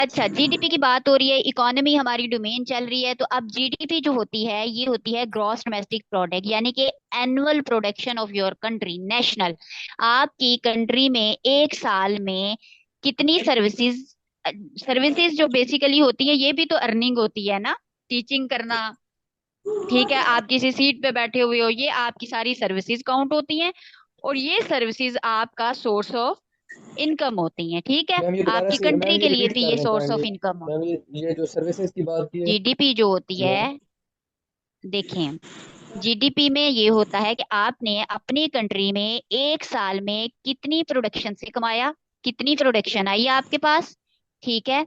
अच्छा, जीडीपी की बात हो रही है, इकोनॉमी हमारी डोमेन चल रही है, तो अब जीडीपी जो होती है ये होती है ग्रॉस डोमेस्टिक प्रोडक्ट, यानी कि annual production of your country, national. आपकी कंट्री में एक साल में कितनी सर्विसेज, सर्विसेज जो बेसिकली होती है ये भी तो अर्निंग होती है ना, टीचिंग करना, ठीक है, आप किसी सीट पे बैठे हुए हो, ये आपकी सारी सर्विसेज काउंट होती हैं, और ये सर्विसेज आपका सोर्स ऑफ इनकम होती हैं, ठीक है। मैम ये दोबारा आपकी से, मैम कंट्री ये के लिए रिपीट भी ये करना सोर्स ऑफ चाहेंगे? इनकम मैम होती ये जो सर्विसेज की बात की है। है। जीडीपी जो होती मैम है, देखें, जीडीपी में ये होता है कि आपने अपनी कंट्री में एक साल में कितनी प्रोडक्शन से कमाया, कितनी प्रोडक्शन आई आपके पास, ठीक है।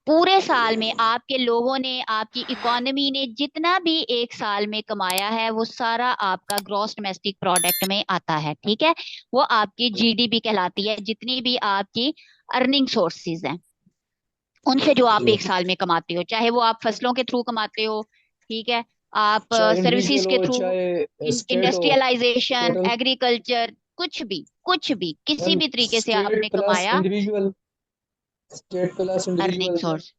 पूरे साल में आपके लोगों ने, आपकी इकोनॉमी ने जितना भी एक साल में कमाया है वो सारा आपका ग्रॉस डोमेस्टिक प्रोडक्ट में आता है, ठीक है। वो आपकी जीडीपी कहलाती है, जितनी भी आपकी अर्निंग सोर्सेज हैं उनसे जो आप जी, एक साल में कमाते हो, चाहे वो आप फसलों के थ्रू कमाते हो, ठीक है, आप चाहे सर्विसेज इंडिविजुअल के हो थ्रू, चाहे स्टेट हो, इंडस्ट्रियलाइजेशन, टोटल। एग्रीकल्चर, कुछ भी किसी मैम भी तरीके से स्टेट आपने प्लस कमाया, individual, state plus earning individual. Source,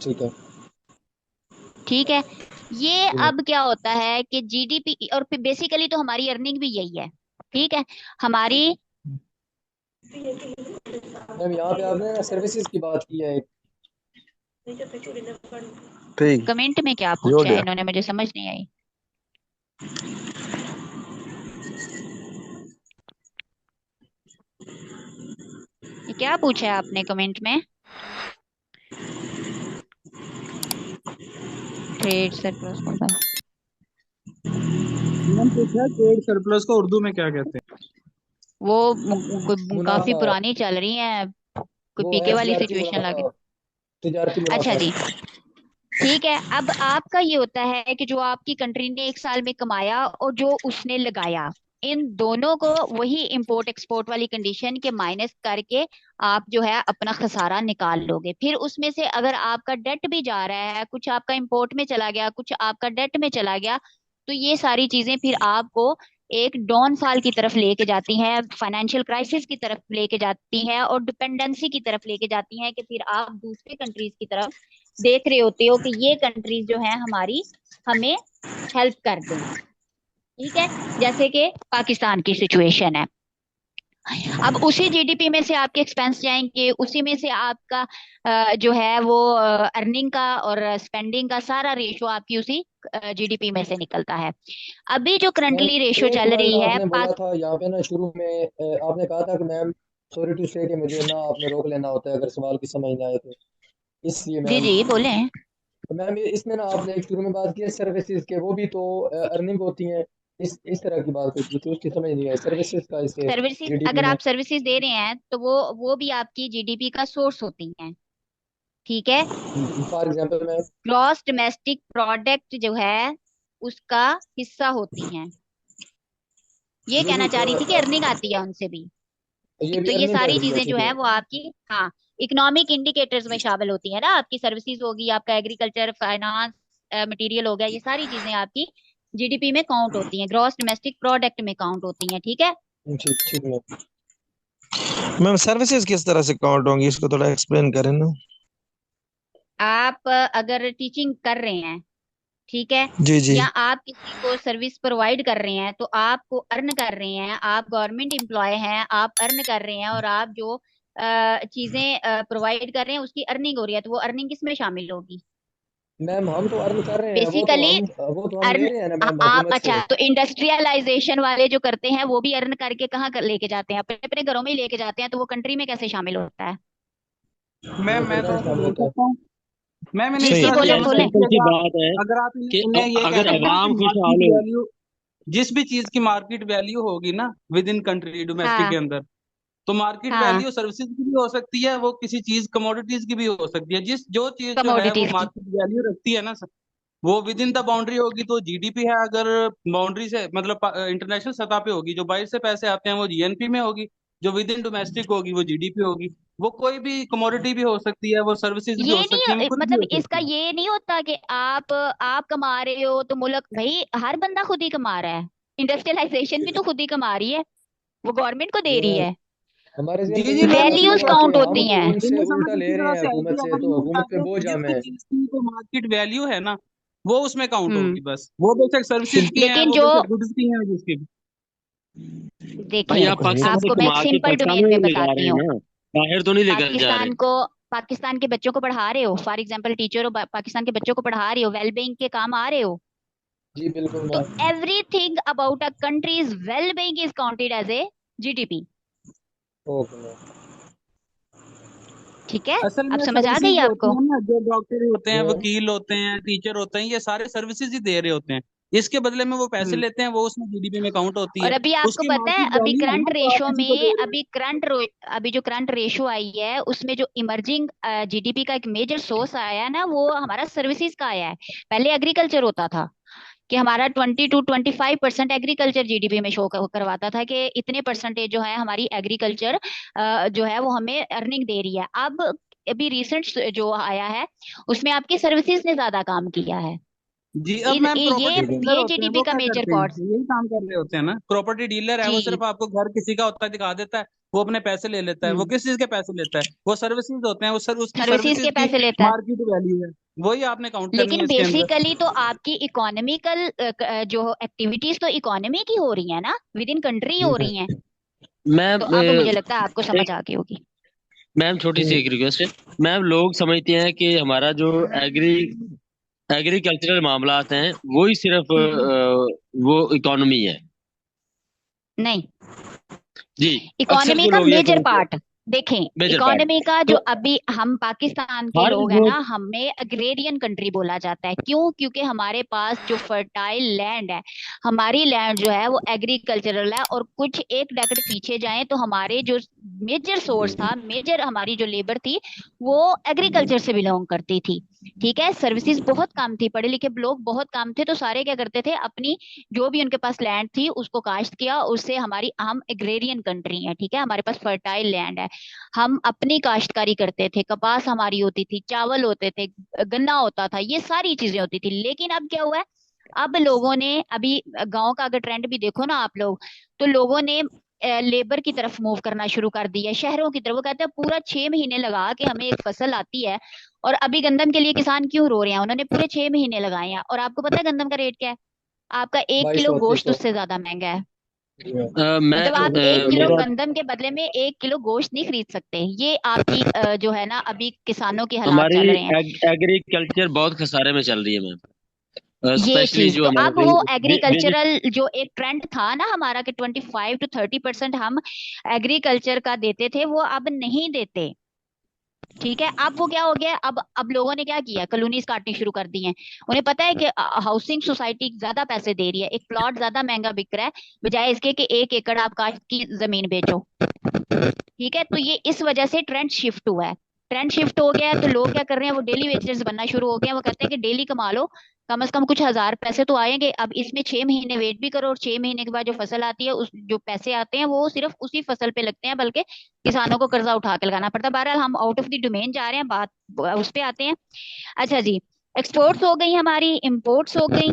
ठीक है। ठीक है। ये जी मैम। अब क्या होता है कि जीडीपी, और बेसिकली तो हमारी अर्निंग भी यही है, ठीक है। हमारी मैम यहाँ पे आपने सर्विसेज की बात की है। ठीक। कमेंट में क्या ये हो पूछा है गया। इन्होंने, मुझे समझ नहीं आई। ये क्या पूछा है आपने कमेंट में? ट्रेड सरप्लस को मैंने पूछा ट्रेड सरप्लस को उर्दू में क्या कहते वो काफी मुनाफा। पुरानी चल रही है, कोई वो है पीके वाली तिजारती सिचुएशन मुनाफा। लगे। तिजारती अच्छा मुनाफा। जी, ठीक है। अब आपका ये होता है कि जो आपकी कंट्री ने एक साल में कमाया और जो उसने लगाया, इन दोनों को वही इंपोर्ट एक्सपोर्ट वाली कंडीशन के माइनस करके आप जो है अपना खसारा निकाल लोगे। फिर उसमें से अगर आपका डेट भी जा रहा है, कुछ आपका इंपोर्ट में चला गया, कुछ आपका डेट में चला गया, तो ये सारी चीजें फिर आपको एक डाउन साल की तरफ लेके जाती हैं, फाइनेंशियल क्राइसिस की तरफ लेके जाती हैं, और डिपेंडेंसी की तरफ लेके जाती हैं, कि फिर आप दूसरे कंट्रीज की तरफ देख रहे होते हो कि ये कंट्रीज जो है हमारी, हमें हेल्प कर दें, ठीक है। जैसे कि पाकिस्तान की सिचुएशन है, अब उसी जीडीपी में से आपके एक्सपेंस जाएंगे, उसी में से आपका जो है वो अर्निंग का और स्पेंडिंग का सारा रेशो आपकी उसी जीडीपी में से निकलता है। अभी जो मैम करंटली रेशो एक चल वर्ड रही है आपने बोला था यहाँ पे ना शुरू में, आपने कहा था कि मैम सॉरी टू से कि मुझे ना आपने रोक लेना होता है अगर सवाल की समझ ना आए तो, इसलिए जी मैम। जी बोले। तो मैम ये इसमें ना आपने एक शुरू में बात की है सर्विसेज के, वो भी तो अर्निंग होती हैं। इस तरह की बात होती थी, उसकी समझ नहीं आई सर्विसेज का इसे सर्विसेज, जीडीपी अगर में। आप सर्विसेज दे रहे हैं तो वो भी आपकी जीडीपी का सोर्स होती हैं, ठीक है। For example ma'am. Gross domestic product जो है उसका हिस्सा होती हैं, ये ये भी कहना चाह रही थी कि अर्निंग आती है उनसे भी। ये भी तो ये अर्निंग का सारी ही है, चीजें जो ठीक है। है वो आपकी, हाँ, इकोनॉमिक इंडिकेटर्स में शामिल होती है ना, आपकी सर्विसेज होगी, आपका एग्रीकल्चर, फाइनेंस, मटेरियल हो गया, ये सारी चीजें आपकी जीडीपी में काउंट होती हैं, ग्रॉस डोमेस्टिक प्रोडक्ट में काउंट होती हैं, ठीक है। ठीक ठीक मैम। मैम सर्विसेज किस तरह से काउंट होंगी, इसको थोड़ा एक्सप्लेन करें ना। आप अगर टीचिंग कर रहे हैं, ठीक है, जी जी। या आप किसी को सर्विस प्रोवाइड कर रहे हैं, तो आपको अर्न कर रहे हैं, आप गवर्नमेंट एम्प्लॉय हैं, आप अर्न कर रहे हैं, और आप जो चीजें प्रोवाइड कर रहे हैं उसकी अर्निंग हो रही है, तो वो अर्निंग किस में शामिल होगी? मैम हम तो अर्न कर रहे हैं, बेसिकली वो तो हम अर्न, ले रहे हैं ना मैम आप, हुकूमत से। अच्छा, तो इंडस्ट्रियलाइजेशन वाले जो करते हैं वो भी अर्न करके कहाँ लेके जाते हैं? अपने अपने घरों में ही लेके जाते हैं, तो वो कंट्री में कैसे शामिल होता है? मैम वो मैं कितना थोड़ा सा शामिल बोल होता है? सकता हूँ। मैम इन्हें जी इस जी तरह देखिए से बोले समझ बोले। सिंपल सी लीजिएगा। बात है अगर आप कि इन्हें ये कह अगर देंगे ना कि अवाम खुशहाल मार्केट हो। वैल्यू, जिस भी चीज की मार्केट वैल्यू होगी ना विद इन कंट्री डोमेस्टिक हाँ के अंदर, तो मार्केट हाँ, वैल्यू सर्विसेज की भी हो सकती है, वो किसी चीज कमोडिटीज की भी हो सकती है। जिस जो चीज जो है वो कमोडिटीज की। मार्केट वैल्यू रखती है ना सर, वो विद इन द बाउंड्री होगी तो जीडीपी है। अगर बाउंड्री से मतलब इंटरनेशनल सतह पे होगी, जो बाहर से पैसे आते हैं वो जीएनपी में होगी। जो विद इन डोमेस्टिक होगी वो जीडीपी होगी। वो कोई भी कमोडिटी भी हो सकती है, वो सर्विसेज भी ये हो सकती है, वो नहीं, कुछ भी मतलब हो इसका सकती है। ये नहीं होता कि आप कमा रहे हो तो मुल्क, भाई हर बंदा खुद ही कमा रहा है, इंडस्ट्रियलाइजेशन भी तो खुद ही कमा रही है, वो गवर्नमेंट को दे ये रही मैम है। हमारे जी जहन में जी, ये मैं बैठना वही वैल्यूज शुरू बता हुआ रहा कि काउंट हूँ। हम होती तो हैं। उनसे इनमें समझ उल्टा ले इसी रहे तरह हैं से आएगी, हुकूमत से, अगर तो ये हुकूमत पे बताते बोझ हैं हम कि है। जिसकी को मार्केट वैल्यू है ना, वो उसमें काउंट हम्म। होगी बस। वो बेशक सर्विसेज की हैं, लेकिन वो जो बेशक गुड्स की हैं, जिसकी। भाई देखें, आप पाकिस्तान से आपको मैं एक कमा के सिंपल पाकिस्तान में डोमेन में ही ले जा रहे बताती हैं हूँ। ना, बाहर तो नहीं लेकर जा रहे। पाकिस्तान को, पाकिस्तान के बच्चों को पढ़ा रहे हो, फॉर एग्जाम्पल टीचर हो, पाकिस्तान के बच्चों को पढ़ा रहे हो, वेलबींग के काम आ रहे हो, जी बिल्कुल तो ma'am. Everything about a country's wellbeing is counted as a GDP. Okay ma'am. ठीक है, असल अब में समझ आ सर्विसेज गई जो होती आपको? है ना, जो डॉक्टर होते हैं, मैम वकील होते हैं, टीचर होते हैं, ये सारे सर्विसेज ही दे रहे होते हैं। इसके बदले में वो पैसे हम्म। लेते हैं, वो उसमें जीडीपी में काउंट होती और है। अभी आपको उसकी पता है, मार्केट अभी वैल्यू है करंट ना, जो आप रेशो किसी को दे में, रहे हैं। अभी जो करंट रेशो आई है, उसमें जो इमर्जिंग जीडीपी का एक मेजर सोर्स आया है ना, वो हमारा सर्विसेज का आया है। पहले एग्रीकल्चर होता था कि हमारा 20 to 25% एग्रीकल्चर जीडीपी में शो करवाता था कि इतने परसेंटेज जो है हमारी एग्रीकल्चर जो है वो हमें अर्निंग दे रही है। अब अभी रिसेंट जो आया है, उसमें आपकी सर्विसेज ने ज्यादा काम किया है। जी, अब मैम ये प्रॉपर्टी डीलर ये होते हैं, जीडीपी वो का क्या मेजर करते हैं? पार्ट। यही काम कर रहे होते हैं ना। प्रॉपर्टी डीलर है, वो जी। सिर्फ आपको घर किसी का होता है दिखा देता है, वो अपने पैसे ले लेता है। वो हम्म। किस चीज के पैसे लेता है? वो सर्विसेज होते हैं, वो उसकी सर्विसेज सर्विसेज के की पैसे लेता है। मार्केट वैल्यू है, वही आपने काउंट करनी है लेकिन इसके अंदर। बेसिकली तो आपकी इकोनॉमिकल जो एक्टिविटीज तो इकोनॉमी की हो रही है ना, विद इन कंट्री हो रही हैं। मैम तो अब मुझे लगता है आपको समझ एक आ गई होगी। मैम छोटी सी हम्म, एक रिक्वेस्ट है। मैम लोग समझते हैं कि हमारा जो एग्रीकल्चरल मामलात हैं वो ही सिर्फ हम्म। वो इकोनॉमी है। नहीं, जी। अक्सर इकोनॉमी जो का लोग ये मेजर समझते हैं पार्ट। देखें, मेजर पार्ट, इकोनॉमी का जो तो अभी हम पाकिस्तान के हर लोग हैं जो ना, हमें अग्रेरियन कंट्री बोला जाता है। क्यों? क्योंकि हमारे पास जो फर्टाइल लैंड है, हमारी लैंड जो है वो एग्रीकल्चरल है। और कुछ एक डेकेड पीछे जाएं तो हमारे जो मेजर सोर्स था, मेजर हमारी जो लेबर थी, वो एग्रीकल्चर से बिलोंग करती थी। ठीक है, सर्विसेज बहुत कम थी, पढ़े लिखे लोग बहुत कम थे, तो सारे क्या करते थे, अपनी जो भी उनके पास लैंड थी उसको काश्त किया। उससे हमारी, हम एग्रेरियन कंट्री है, ठीक है, हमारे पास फर्टाइल लैंड है, हम अपनी काश्तकारी करते थे, कपास हमारी होती थी, चावल होते थे, गन्ना होता था, ये सारी चीजें होती थी। लेकिन अब क्या हुआ है, अब लोगों ने, अभी गांव का अगर ट्रेंड भी देखो ना आप लोग, तो लोगों ने लेबर की तरफ मूव करना शुरू कर दिया है, शहरों की तरफ। वो कहते हैं पूरा 6 महीने लगा के हमें एक फसल आती है। और अभी गंदम के लिए किसान क्यों रो रहे हैं? उन्होंने पूरे 6 महीने लगाए हैं। और आपको पता है गंदम का रेट क्या है? आपका एक बाईस किलो सौ तीस गोश्त सौ उससे ज्यादा महंगा है। मैं मतलब आप एक किलो मेरा गंदम के बदले में 1 किलो गोश्त नहीं खरीद सकते। ये आपकी जो है ना, अभी किसानों के हालात हमारी चल रहे हैं। एग्रीकल्चर बहुत खसारे में चल रही है मैम, ये स्पेशली चीज जो तो, हमारे अब वो वेजिट एग्रीकल्चरल जो एक ट्रेंड था ना हमारा कि 25 to 30% हम एग्रीकल्चर का देते थे, वो अब नहीं देते। ठीक है, अब वो क्या हो गया, अब लोगों ने क्या किया, कॉलोनीज काटनी शुरू कर दी हैं। उन्हें पता है कि हाउसिंग सोसाइटी ज्यादा पैसे दे रही है, एक प्लॉट ज्यादा महंगा बिक रहा है, बजाय इसके कि 1 एकड़ आप काट की जमीन बेचो। ठीक है, तो ये इस वजह से ट्रेंड शिफ्ट हुआ है। ट्रेंड शिफ्ट हो गया है, तो लोग क्या कर रहे हैं, वो डेली वेजर्स बनना शुरू हो गए हैं। वो कहते हैं कि डेली कमा लो, कम से कम कुछ हजार पैसे तो आएंगे। अब इसमें 6 महीने वेट भी करो, और 6 महीने के बाद जो फसल आती है, उस जो पैसे आते हैं वो सिर्फ उसी फसल पे लगते हैं, बल्कि किसानों को कर्जा उठा के लगाना पड़ता है। बहरहाल हम आउट ऑफ द डोमेन जा रहे हैं, बात उस पे आते हैं। अच्छा जी, एक्सपोर्ट्स हो गई हमारी, इंपोर्ट्स हो गई,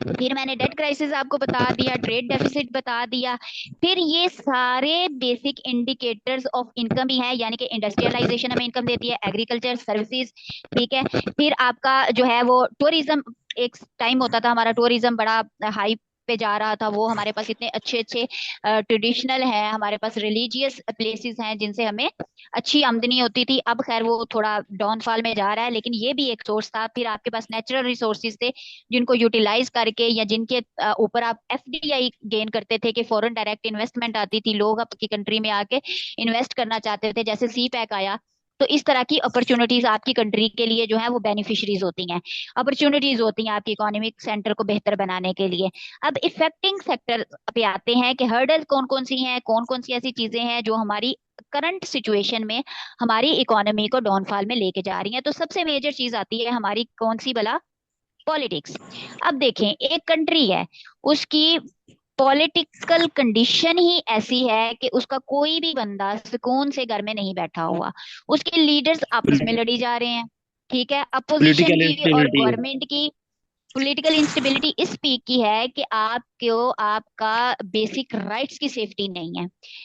फिर मैंने डेट क्राइसिस आपको बता दिया, ट्रेड डेफिसिट बता दिया। फिर ये सारे बेसिक इंडिकेटर्स ऑफ इनकम ही है, यानी कि इंडस्ट्रियलाइजेशन हमें इनकम देती है, एग्रीकल्चर, सर्विसेज। ठीक है, फिर आपका जो है वो टूरिज्म, एक टाइम होता था हमारा टूरिज्म बड़ा हाई पे जा रहा था, वो हमारे पास इतने अच्छे अच्छे ट्रेडिशनल हैं, हमारे पास रिलीजियस प्लेसेस हैं जिनसे हमें अच्छी आमदनी होती थी। अब खैर वो थोड़ा डाउनफॉल में जा रहा है, लेकिन ये भी एक सोर्स था। फिर आपके पास नेचुरल रिसोर्सेज थे, जिनको यूटिलाइज करके या जिनके ऊपर आप एफडीआई गेन करते थे, कि फॉरेन डायरेक्ट इन्वेस्टमेंट आती थी, लोग आपकी कंट्री में आके इन्वेस्ट करना चाहते थे, जैसे सी पैक आया। तो इस तरह की अपॉर्चुनिटीज आपकी कंट्री के लिए जो है वो बेनिफिशरीज होती हैं, अपॉर्चुनिटीज होती हैं आपकी इकोनॉमिक सेंटर को बेहतर बनाने के लिए। अब इफेक्टिंग सेक्टर पे आते हैं कि हर्डल कौन कौन सी हैं, कौन कौन सी ऐसी चीजें हैं जो हमारी करंट सिचुएशन में हमारी इकोनॉमी को डाउनफॉल में लेके जा रही हैं। तो सबसे मेजर चीज आती है हमारी कौन सी भला? पॉलिटिक्स। अब देखें, एक कंट्री है, उसकी पॉलिटिकल कंडीशन ही ऐसी है कि उसका कोई भी बंदा सुकून से घर में नहीं बैठा हुआ, उसके लीडर्स आपस में लड़ी जा रहे हैं। ठीक है, अपोजिशन पॉलिटिकल की और इंस्टेबिलिटी है। गवर्नमेंट की। पॉलिटिकल इंस्टेबिलिटी इस पीक की है कि आपको आपका बेसिक राइट्स की सेफ्टी नहीं है,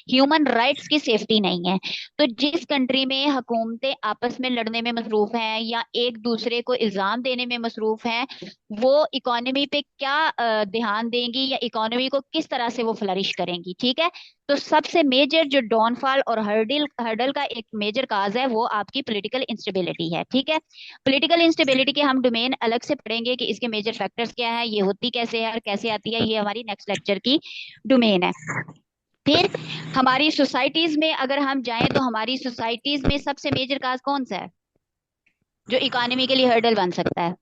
ह्यूमन राइट्स की सेफ्टी नहीं है। तो जिस कंट्री में हुकूमतें आपस में लड़ने में मसरूफ हैं या एक दूसरे को इल्जाम देने में मसरूफ हैं, वो इकोनॉमी पे क्या ध्यान देंगी या इकोनॉमी को किस तरह से वो फ्लरिश करेंगी, ठीक है। तो सबसे मेजर जो डाउनफॉल और हर्डल हर्डल का एक मेजर काज है वो आपकी पॉलिटिकल इंस्टेबिलिटी है, ठीक है। पॉलिटिकल इंस्टेबिलिटी के हम डोमेन अलग से पढ़ेंगे कि इसके मेजर फैक्टर्स क्या है, ये होती कैसे है और कैसे आती है, ये हमारी नेक्स्ट लेक्चर की डोमेन है। फिर हमारी सोसाइटीज में अगर हम जाएं तो हमारी सोसाइटीज में सबसे मेजर काज कौन सा है जो इकोनॉमी के लिए हर्डल बन सकता है?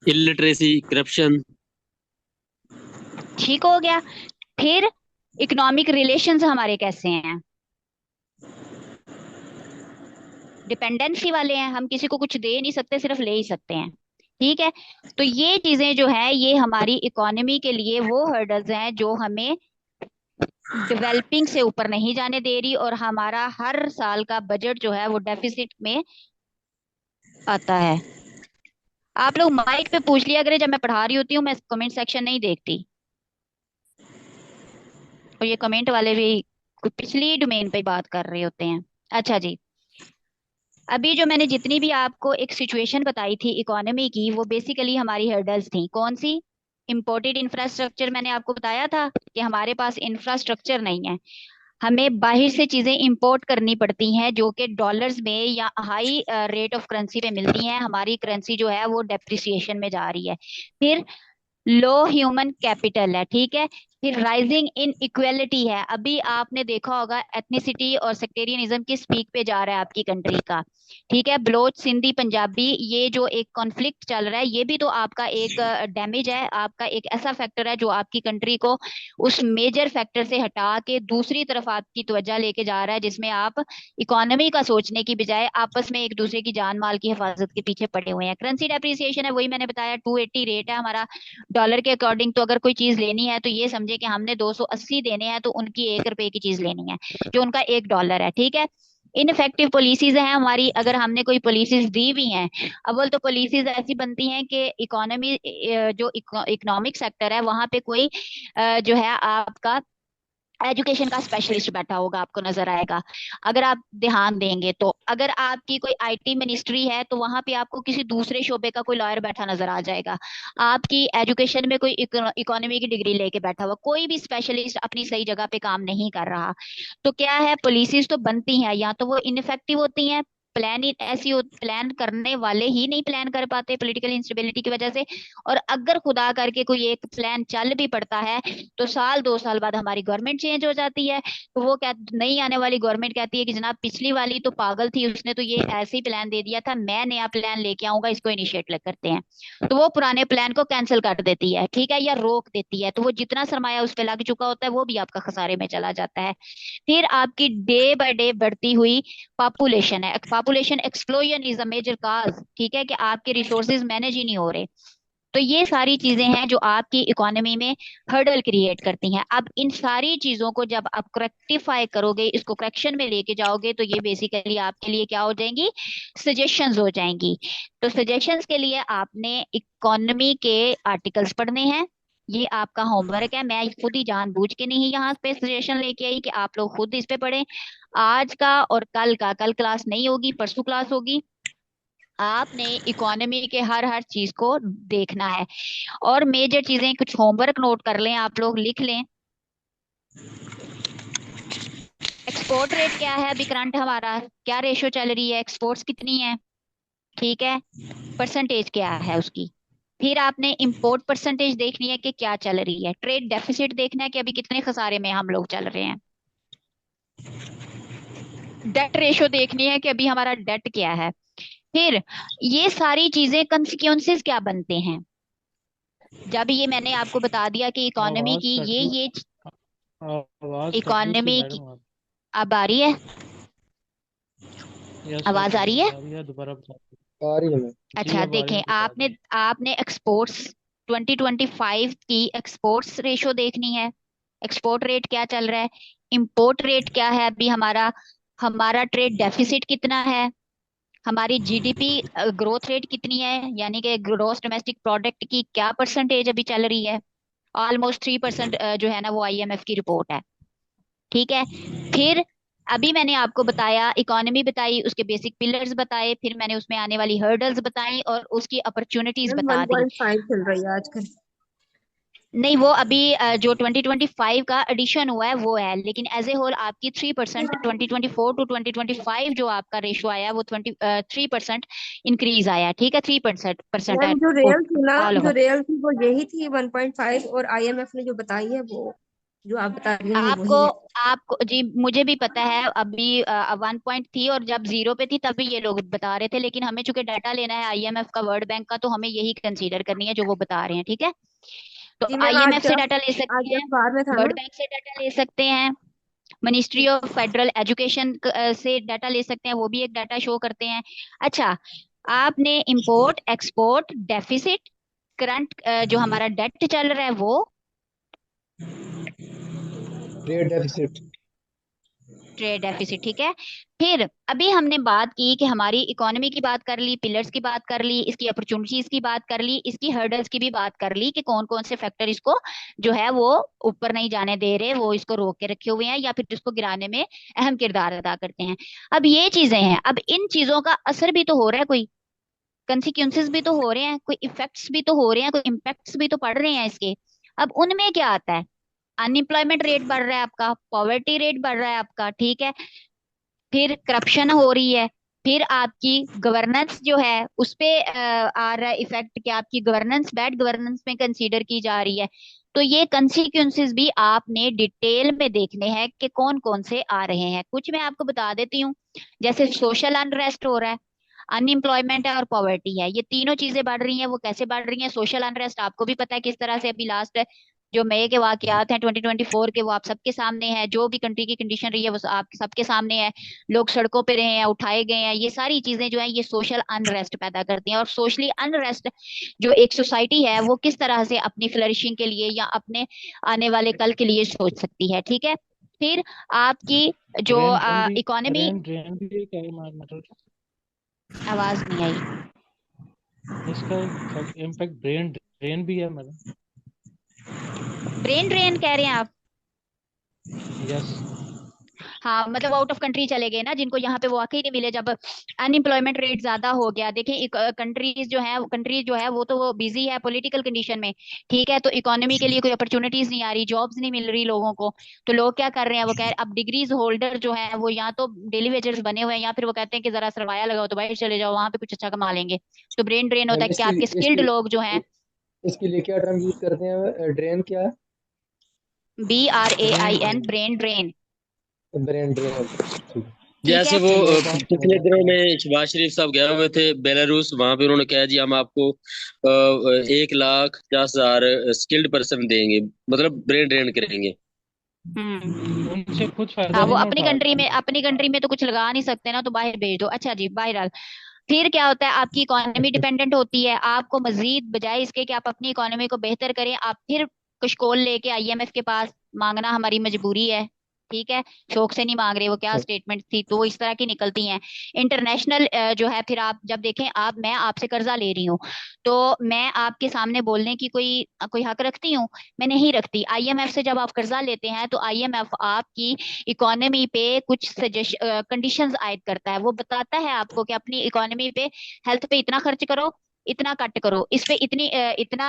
Illiteracy, corruption. ठीक हो गया। फिर इकोनॉमिक रिलेशंस हमारे कैसे हैं? डिपेंडेंसी वाले हैं, हम किसी को कुछ दे नहीं सकते, सिर्फ ले ही सकते हैं, ठीक है। तो ये चीजें जो है ये हमारी इकोनॉमी के लिए वो हर्डल्स हैं जो हमें डेवलपिंग से ऊपर नहीं जाने दे रही, और हमारा हर साल का बजट जो है वो डेफिसिट में आता है। आप लोग माइक पे पूछ लिया करें, जब मैं पढ़ा रही होती हूँ मैं कमेंट सेक्शन नहीं देखती, और ये कमेंट वाले भी कुछ पिछली डोमेन पे बात कर रहे होते हैं। अच्छा जी, अभी जो मैंने जितनी भी आपको एक सिचुएशन बताई थी इकोनॉमी की, वो बेसिकली हमारी हर्डल्स थी। कौन सी? इम्पोर्टेड इंफ्रास्ट्रक्चर, मैंने आपको बताया था कि हमारे पास इंफ्रास्ट्रक्चर नहीं है, हमें बाहर से चीजें इंपोर्ट करनी पड़ती हैं जो कि डॉलर्स में या हाई रेट ऑफ करेंसी पे मिलती हैं, हमारी करेंसी जो है वो डेप्रिसिएशन में जा रही है। फिर लो ह्यूमन कैपिटल है, ठीक है। फिर राइजिंग इन इक्वेलिटी है, अभी आपने देखा होगा एथनिसिटी और सेक्टेरियनिज्म किस पीक पे जा रहा है आपकी कंट्री का, ठीक है। बलोच, सिंधी, पंजाबी, ये जो एक कॉन्फ्लिक्ट चल रहा है ये भी तो आपका एक डैमेज है, आपका एक ऐसा फैक्टर है जो आपकी कंट्री को उस मेजर फैक्टर से हटा के दूसरी तरफ आपकी तवज्जो लेके जा रहा है, जिसमें आप इकोनॉमी का सोचने की बजाय आपस में एक दूसरे की जान माल की हिफाजत के पीछे पड़े हुए हैं। करेंसी डेप्रिसिएशन है, वही मैंने बताया, 280 रेट है हमारा डॉलर के अकॉर्डिंग। तो अगर कोई चीज लेनी है तो ये समझे कि हमने 280 देने हैं, तो उनकी 1 रुपए की चीज लेनी है जो उनका 1 डॉलर है, ठीक है। इनफेक्टिव पॉलिसीज हैं हमारी, अगर हमने कोई पॉलिसीज दी भी हैं, अव्वल तो पॉलिसीज ऐसी बनती हैं कि इकोनॉमी जो इकोनॉमिक सेक्टर है वहां पे कोई जो है आपका एजुकेशन का स्पेशलिस्ट बैठा होगा, आपको नजर आएगा अगर आप ध्यान देंगे तो। अगर आपकी कोई आईटी मिनिस्ट्री है तो वहां पे आपको किसी दूसरे शोबे का कोई लॉयर बैठा नजर आ जाएगा। आपकी एजुकेशन में कोई इकोनॉमी की डिग्री लेके बैठा हुआ, कोई भी स्पेशलिस्ट अपनी सही जगह पे काम नहीं कर रहा। तो क्या है, पॉलिसीज तो बनती हैं, या तो वो इनफेक्टिव होती हैं, प्लान ही ऐसी हो, प्लान करने वाले ही नहीं प्लान कर पाते पॉलिटिकल इंस्टेबिलिटी की वजह से। और अगर खुदा करके कोई एक प्लान चल भी पड़ता है तो साल 2 साल बाद हमारी गवर्नमेंट चेंज हो जाती है, तो वो क्या, नई आने वाली गवर्नमेंट कहती है कि जनाब पिछली वाली तो पागल थी, उसने तो ये ऐसे ही प्लान दे दिया था, मैं नया प्लान लेके आऊंगा, इसको इनिशिएट करते हैं। तो वो पुराने प्लान को कैंसिल कर देती है, ठीक है, या रोक देती है। तो वो जितना सरमाया उस पर लग चुका होता है वो भी आपका खसारे में चला जाता है। फिर आपकी डे बाय डे बढ़ती हुई पॉपुलेशन है, population explosion is a major cause, ठीक है, कि आपके रिसोर्सेज मैनेज ही नहीं हो रहे। तो ये सारी चीजें हैं जो आपकी इकोनॉमी में हर्डल क्रिएट करती हैं। अब इन सारी चीजों को जब आप करेक्टिफाई करोगे, इसको करेक्शन में लेके जाओगे, तो ये बेसिकली आपके लिए क्या हो जाएंगी, सजेशंस हो जाएंगी। तो सजेशंस के लिए आपने इकोनॉमी के आर्टिकल्स पढ़ने हैं, ये आपका होमवर्क है। मैं खुद ही जानबूझ के नहीं यहाँ पे सजेशन लेके आई कि आप लोग खुद इस पे पढ़ें। आज का और कल का, कल क्लास नहीं होगी, परसों क्लास होगी, आपने इकोनॉमी के हर हर चीज को देखना है। और मेजर चीजें कुछ होमवर्क नोट कर लें, आप लोग लिख लें। एक्सपोर्ट रेट क्या है अभी करंट हमारा, क्या रेशो चल रही है, एक्सपोर्ट्स कितनी है, ठीक है, परसेंटेज क्या है उसकी। फिर आपने इंपोर्ट परसेंटेज देखनी है कि क्या चल रही है, ट्रेड डेफिसिट देखना है कि अभी कितने खसारे में हम लोग चल रहे हैं, डेट रेशो देखनी है कि अभी हमारा डेट क्या है। फिर ये सारी चीजें कंसिक्वेंसेस क्या बनते हैं, जब ये मैंने आपको बता दिया कि इकोनॉमी आवाज की कट ये आवाज कट रही थी इकोनॉमी की, मैडम आप। अब आ रही है, यस आवाज यस आ रही यस है? आ रही है, दोबारा बता। आ रही है मैम। जी अच्छा अब आ रही देखें, है, बता आपने दें। आपने एक्सपोर्ट्स 2025 की एक्सपोर्ट्स रेशो देखनी है, एक्सपोर्ट रेट क्या चल रहा है, इंपोर्ट रेट क्या है अभी हमारा, हमारा ट्रेड डेफिसिट कितना है, हमारी जीडीपी ग्रोथ रेट कितनी है, यानी कि ग्रोस डोमेस्टिक प्रोडक्ट की क्या परसेंटेज अभी चल रही है। ऑलमोस्ट 3% जो है ना वो आईएमएफ की रिपोर्ट है। ठीक है। फिर अभी मैंने आपको बताया, इकोनॉमी बताई, उसके बेसिक पिलर्स बताए, फिर मैंने उसमें आने वाली हर्डल्स बताई और उसकी अपॉर्चुनिटीज मैम बता दी। 1.5 चल रही है आजकल। नहीं, वो अभी जो 2025 का एडिशन हुआ है वो है, लेकिन एज ए होल आपकी 3% 2024 टू 2025 जो आपका रेशो आया है वो 3% इंक्रीज आया है। ठीक है, 3% मैम है जो रियल थी ना, ऑल जो ओवर। रियल थी वो यही थी 1.5, और आईएमएफ ने जो बताई है वो, जो आप बता रही हैं वो आपको वही है। आपको जी मुझे भी पता है, अभी 1 पॉइंट थी और जब जीरो पे थी तभी ये लोग बता रहे थे, लेकिन हमें चूंकि डाटा लेना है आईएमएफ का, वर्ल्ड बैंक का, तो हमें यही कंसीडर करनी है जो वो बता रहे हैं। ठीक है। तो जी मैम, आईएमएफ आज से डाटा ले आज सकते हैं, अखबार में था वर्ल्ड ना। बैंक से डाटा ले सकते हैं, मिनिस्ट्री ऑफ फेडरल एजुकेशन से डाटा ले सकते हैं, वो भी एक डाटा शो करते हैं। अच्छा, आपने इंपोर्ट एक्सपोर्ट डेफिसिट, करंट जो हमारा डेट चल रहा है वो, ट्रेड डेफिसिट। Trade deficit. ठीक है। फिर अभी हमने बात की कि हमारी इकोनॉमी की बात कर ली, पिलर्स की बात कर ली, इसकी अपॉर्चुनिटीज की बात कर ली, इसकी हर्डल्स की भी बात कर ली कि कौन कौन से फैक्टर इसको जो है वो ऊपर नहीं जाने दे रहे, वो इसको रोक के रखे हुए हैं या फिर इसको गिराने में अहम किरदार अदा करते हैं। अब ये चीजें हैं, अब इन चीजों का असर भी तो हो रहा है, कोई कंसिक्वेंसेस भी तो हो रहे हैं, कोई इफेक्ट्स भी तो हो रहे हैं, कोई इम्पैक्ट्स भी तो पड़ रहे हैं इसके। अब उनमें क्या आता है, अनएम्प्लॉयमेंट रेट बढ़ रहा है आपका, पॉवर्टी रेट बढ़ रहा है आपका। ठीक है। फिर करप्शन हो रही है, फिर आपकी गवर्नेंस जो है उस पे आ रहा है इफेक्ट, कि आपकी गवर्नेंस बैड गवर्नेंस में कंसीडर की जा रही है। तो ये कंसिक्वेंसेस भी आपने डिटेल में देखने हैं कि कौन कौन से आ रहे हैं। कुछ मैं आपको बता देती हूँ, जैसे सोशल अनरेस्ट हो रहा है, अनएम्प्लॉयमेंट है और पॉवर्टी है, ये तीनों चीजें बढ़ रही हैं। वो कैसे बढ़ रही हैं, सोशल अनरेस्ट आपको भी पता है किस तरह से, अभी लास्ट जो मई के वाकयात हैं 2024 के, वो आप सबके सामने है, जो भी कंट्री की कंडीशन रही है वो आप सबके सामने है। लोग सड़कों पे रहे हैं, उठाए गए हैं, ये सारी चीजें जो है ये सोशल अनरेस्ट पैदा करती हैं। और सोशली अनरेस्ट जो एक सोसाइटी है वो किस तरह से अपनी फ्लरिशिंग के लिए या अपने आने वाले कल के लिए सोच सकती है। ठीक है। फिर आपकी जो ब्रेन ड्रेन भी इकोनॉमी, ब्रेन ड्रेन भी एक है मतलब आवाज नहीं आई। इसका इम्पैक्ट ब्रेन ड्रेन भी है मतलब। ब्रेन ड्रेन कह रहे हैं आप? यस। हाँ, मतलब आउट ऑफ कंट्री चले गए ना, जिनको यहाँ पे वाकई नहीं मिले, जब अनएम्प्लॉयमेंट रेट ज्यादा हो गया। देखें, कंट्री जो है वो तो वो बिजी है पॉलिटिकल कंडीशन में। ठीक है। तो इकोनॉमी के लिए कोई अपॉर्चुनिटीज नहीं आ रही, जॉब्स नहीं मिल रही लोगों को। तो लोग क्या कर रहे हैं, वो कह रहे अब डिग्रीज होल्डर जो है वो या तो डेली वेजर्स बने हुए हैं, या फिर वो कहते हैं कि जरा सरवाया लगाओ तो बाहर चले जाओ, वहां पे कुछ अच्छा कमा लेंगे। तो ब्रेन ड्रेन होता मैम है कि आपके स्किल्ड इसकी लोग जो हैं, इसके लिए क्या टर्म यूज करते हैं, ड्रेन क्या है? BRAIN, brain drain brain drain. Brain drain. ठीक। ठीक जैसे है। वो वो बात तो पिछले है। दिनों में शहबाज शरीफ साहब गए हुए थे बेलारूस, वहां पे उन्होंने कहा जी हम आपको 1,50,000 स्किल्ड पर्सन देंगे, मतलब ब्रेन ड्रेन करेंगे। हम्म। उनसे कुछ फायदा हाँ, वो नहीं ना अपनी उठा कंट्री रहे में, हैं। अपनी कंट्री में तो कुछ लगा नहीं सकते ना, तो बाहर भेज दो। अच्छा जी, बहरहाल फिर क्या होता है, आपकी इकोनॉमी डिपेंडेंट होती है। आपको मजीद बजाय इसके कि आप अपनी इकोनॉमी को बेहतर करें, आप फिर कशकोल लेके आईएमएफ के पास मांगना हमारी मजबूरी है। ठीक है। शौक से नहीं मांग रहे, वो क्या स्टेटमेंट थी तो वो इस तरह की निकलती हैं। इंटरनेशनल जो है, फिर आप जब देखें, आप मैं आपसे कर्जा ले रही हूँ, तो मैं आपके सामने बोलने की कोई कोई हक रखती हूँ? मैं नहीं रखती। आईएमएफ से जब आप कर्जा लेते हैं तो आईएमएफ आपकी इकोनॉमी पे कुछ सजेश कंडीशंस आयद करता है। वो बताता है आपको कि अपनी इकोनॉमी पे, हेल्थ पे इतना खर्च करो, इतना कट करो, इस पे इतना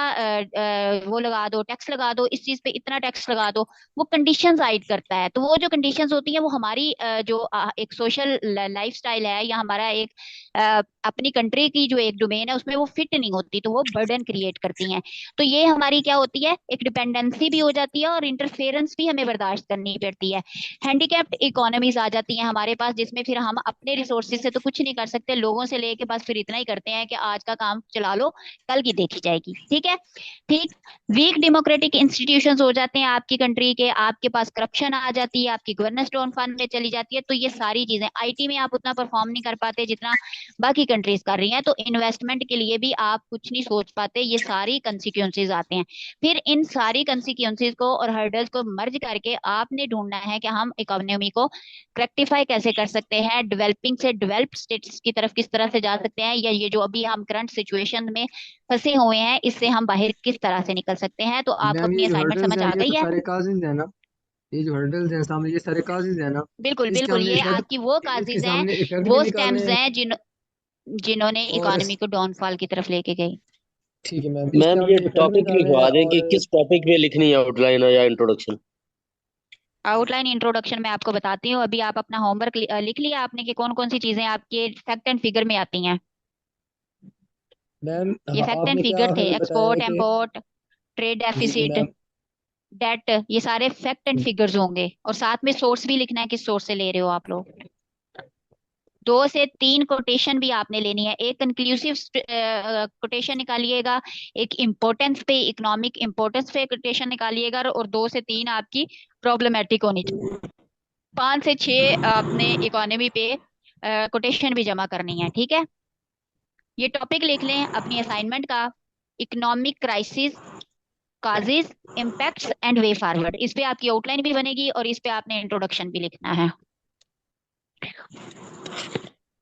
वो लगा दो, टैक्स लगा दो, इस चीज पे इतना टैक्स लगा दो। वो कंडीशंस आयद करता है। तो वो जो कंडीशंस होती हैं वो हमारी जो एक सोशल लाइफस्टाइल है, या हमारा एक अपनी कंट्री की जो एक डोमेन है उसमें वो फिट नहीं होती, तो वो बर्डन क्रिएट करती हैं। तो ये हमारी क्या होती है, एक डिपेंडेंसी भी हो जाती है और इंटरफेरेंस भी हमें बर्दाश्त करनी पड़ती है। हैंडीकैप्ड इकोनॉमीज आ जाती हैं हमारे पास, जिसमें फिर हम अपने रिसोर्सेज से तो कुछ नहीं कर सकते, लोगों से लेके बस फिर इतना ही करते हैं कि आज का काम चला लो, कल की देखी जाएगी। ठीक है, ठीक। वीक डेमोक्रेटिक इंस्टीट्यूशंस हो जाते हैं आपकी कंट्री के, आपके पास करप्शन आ जाती है, आपकी गवर्नेंस डाउनफॉल में चली जाती है। तो ये सारी चीजें, आईटी में आप उतना परफॉर्म नहीं कर पाते जितना बाकी कंट्रीज कर रही हैं, तो इन्वेस्टमेंट के लिए भी आप कुछ नहीं सोच पाते। ये सारी कंसिक्वेंसेज आते हैं। फिर इन सारी कंसिक्वेंसेज को और हर्डल्स को मर्ज करके आपने ढूंढना है कि हम इकोनॉमी को रेक्टिफाई कैसे कर सकते हैं, डेवलपिंग से डेवलप्ड स्टेट्स की तरफ किस तरह से जा सकते हैं, या ये जो अभी हम करंट सिचुएशन में फंसे हुए हैं इससे हम बाहर किस तरह से निकल सकते हैं। तो आपको मैम अपनी ये जो असाइनमेंट हर्डल्स समझ हैं आ ये गई तो है? सारे काजेज हैं ना, ये जो हर्डल्स हैं सामने ये सारे काजेज हैं ना, बिल्कुल इसके बिल्कुल, हमने ये इफेक्ट, आपकी वो इसके काजेज हैं, सामने इफेक्ट भी वो निकालने स्टेम्स हैं। हैं जिन्होंने और इकोनॉमी को डाउनफॉल की तरफ लेके गई। ठीक है मैम, इसके मैम ये हमने इफेक्ट भी टॉपिक निकालने लिखवा हैं। दें कि और किस टॉपिक पे लिखनी है, आउटलाइन या इंट्रोडक्शन? आउटलाइन इंट्रोडक्शन मैं आपको बताती हूँ। अभी आप अपना होमवर्क लिख लिया आपने कि कौन कौन सी चीजें आपके फैक्ट एंड फिगर में आती हैं? मैम ये फैक्ट एंड आपने क्या फिगर थे, हमें बताया है एक्सपोर्ट, कि, इम्पोर्ट, ट्रेड जी जी डेफिसिट, मैम, डेट, ये सारे फैक्ट एंड फिगर्स होंगे। और साथ में सोर्स भी लिखना है, किस सोर्स से ले रहे हो आप लोग। 2 से 3 कोटेशन भी आपने लेनी है। एक कंक्लूसिव कोटेशन निकालिएगा, एक इम्पोर्टेंस पे, इकोनॉमिक इम्पोर्टेंस पे कोटेशन निकालिएगा, और 2 से 3 आपकी प्रॉब्लमेटिक होनी चाहिए। 5 से 6 आपने इकोनॉमी पे कोटेशन भी जमा करनी है। ठीक है, ये टॉपिक लिख लें अपनी असाइनमेंट का, economic crisis, causes, impacts and way forward. इस पे आपकी आउटलाइन भी बनेगी और इस पे आपने इंट्रोडक्शन भी लिखना है।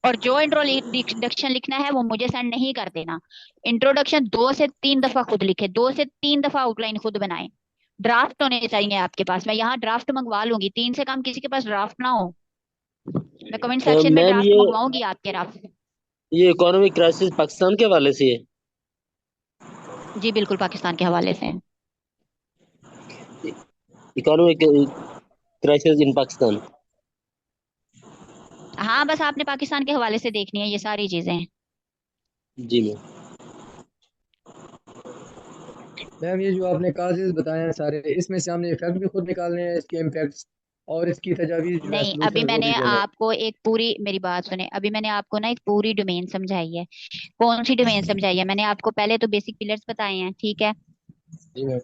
और जो इंट्रोडक्शन लिखना है वो मुझे सेंड नहीं कर देना। इंट्रोडक्शन 2 से 3 दफा खुद लिखे, 2 से 3 दफा आउटलाइन खुद बनाए। ड्राफ्ट होने चाहिए आपके पास, मैं यहाँ ड्राफ्ट मंगवा लूंगी। 3 से कम किसी के पास ड्राफ्ट ना हो, मैं कमेंट सेक्शन में मैम ड्राफ्ट मंगवाऊंगी आपके ड्राफ्ट। ये इकोनॉमिक क्राइसिस पाकिस्तान के हवाले से है? जी बिल्कुल, पाकिस्तान के हवाले से। Economic crisis in Pakistan. हाँ, बस आपने पाकिस्तान के हवाले से देखनी है ये सारी चीजें। जी मैम। मैम ये जो आपने काजेज बताए हैं सारे, इसमें से हमने इफेक्ट भी खुद निकालने हैं, इसके इम्पैक्ट्स और इसकी तजावीज जो है नहीं, अभी सोल्यूशन वो मैंने भी देने हैं। आपको एक पूरी, मेरी बात सुने, अभी मैंने आपको ना एक पूरी डोमेन समझाई है। कौन सी डोमेन समझाई है मैंने आपको? पहले तो बेसिक पिलर्स बताए हैं, ठीक है। जी मैम।